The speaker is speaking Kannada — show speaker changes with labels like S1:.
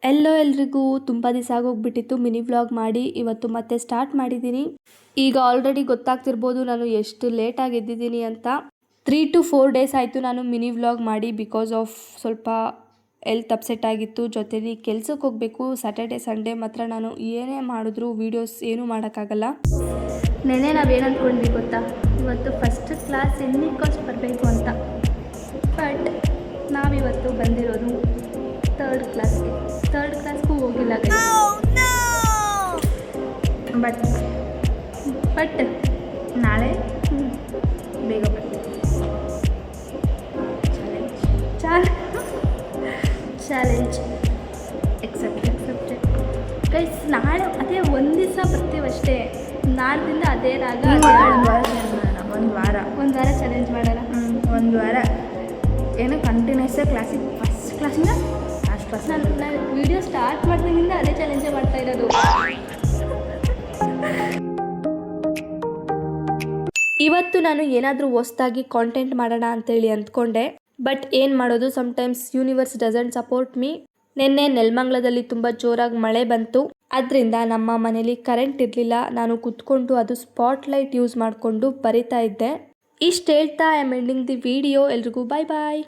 S1: ಎಲ್ರಿಗೂ ತುಂಬ ದಿವಸ ಆಗೋಗ್ಬಿಟ್ಟಿತ್ತು ಮಿನಿ ವ್ಲಾಗ್ ಮಾಡಿ. ಇವತ್ತು ಮತ್ತೆ ಸ್ಟಾರ್ಟ್ ಮಾಡಿದ್ದೀನಿ. ಈಗ ಆಲ್ರೆಡಿ ಗೊತ್ತಾಗ್ತಿರ್ಬೋದು ನಾನು ಎಷ್ಟು ಲೇಟಾಗಿ ಎದ್ದಿದ್ದೀನಿ ಅಂತ. 3 to 4 ಡೇಸ್ ಆಯಿತು ನಾನು ಮಿನಿ ವ್ಲಾಗ್ ಮಾಡಿ. ಬಿಕಾಸ್ ಆಫ್ ಸ್ವಲ್ಪ ಹೆಲ್ತ್ ಅಪ್ಸೆಟ್ ಆಗಿತ್ತು. ಜೊತೆಲಿ ಕೆಲ್ಸಕ್ಕೆ ಹೋಗಬೇಕು. ಸ್ಯಾಟರ್ಡೆ ಸಂಡೇ ಮಾತ್ರ ನಾನು ಏನೇ ಮಾಡಿದ್ರು ವೀಡಿಯೋಸ್ ಏನೂ ಮಾಡೋಕ್ಕಾಗಲ್ಲ. ನೆನೆ ನಾವೇನು ಅಂದ್ಕೊಂಡ್ವಿ ಗೊತ್ತಾ, ಇವತ್ತು ಫಸ್ಟ್ ಕ್ಲಾಸ್ ಎನ್ನಿಕ್ ಕೋರ್ಸ್ ಬರಬೇಕು ಅಂತ. ಬಟ್ ನಾವಿವತ್ತು ಬಂದಿರೋದು ಥರ್ಡ್ ಕ್ಲಾಸ್ಗೂ ಹೋಗಿಲ್ಲ. ಬಟ್ ನಾಳೆ ಬೇಗ ಬರ್ತೀವಿ. Challenge accepted guys. ನಾಳೆ ಅದೇ ಒಂದು ದಿವಸ ಬರ್ತೀವಷ್ಟೇ. ನಾಳೆದಿಂದ ಅದೇ ರಾಗ ಒಂದು ವಾರ ಚಾಲೆಂಜ್ ಮಾಡೋಣ.
S2: ಒಂದು ವಾರ ಏನೋ ಕಂಟಿನ್ಯೂಸ್ ಕ್ಲಾಸಿಗೆ ಫಸ್ಟ್ ಕ್ಲಾಸಿಂದ ಲಾಸ್ಟ್ ಕ್ಲಾಸ್.
S1: ನಾನು ವಿಡಿಯೋ ಸ್ಟಾರ್ಟ್ ಮಾಡಿದಾಗಿಂದ ಅದೇ ಚಾಲೆಂಜೇ ಮಾಡ್ತಾ ಇರೋದು. ಇವತ್ತು ನಾನು ಏನಾದರೂ ಹೊಸ್ದಾಗಿ ಕಾಂಟೆಂಟ್ ಮಾಡೋಣ ಅಂತೇಳಿ ಅಂದ್ಕೊಂಡೆ. ಬಟ್ ಏನು ಮಾಡೋದು, sometimes universe doesn't support me. ನಿನ್ನೆ ನೆಲಮಂಗಲದಲ್ಲಿ ತುಂಬ ಜೋರಾಗಿ ಮಳೆ ಬಂತು. ಅದರಿಂದ ನಮ್ಮ ಮನೇಲಿ ಕರೆಂಟ್ ಇರಲಿಲ್ಲ. ನಾನು ಕುತ್ಕೊಂಡು ಅದು ಸ್ಪಾಟ್ಲೈಟ್ ಯೂಸ್ ಮಾಡಿಕೊಂಡು ಬರಿತಾ ಇದ್ದೆ. ಇಷ್ಟು ಹೇಳ್ತಾ I am ending the video. ಎಲ್ರಿಗೂ ಬಾಯ್.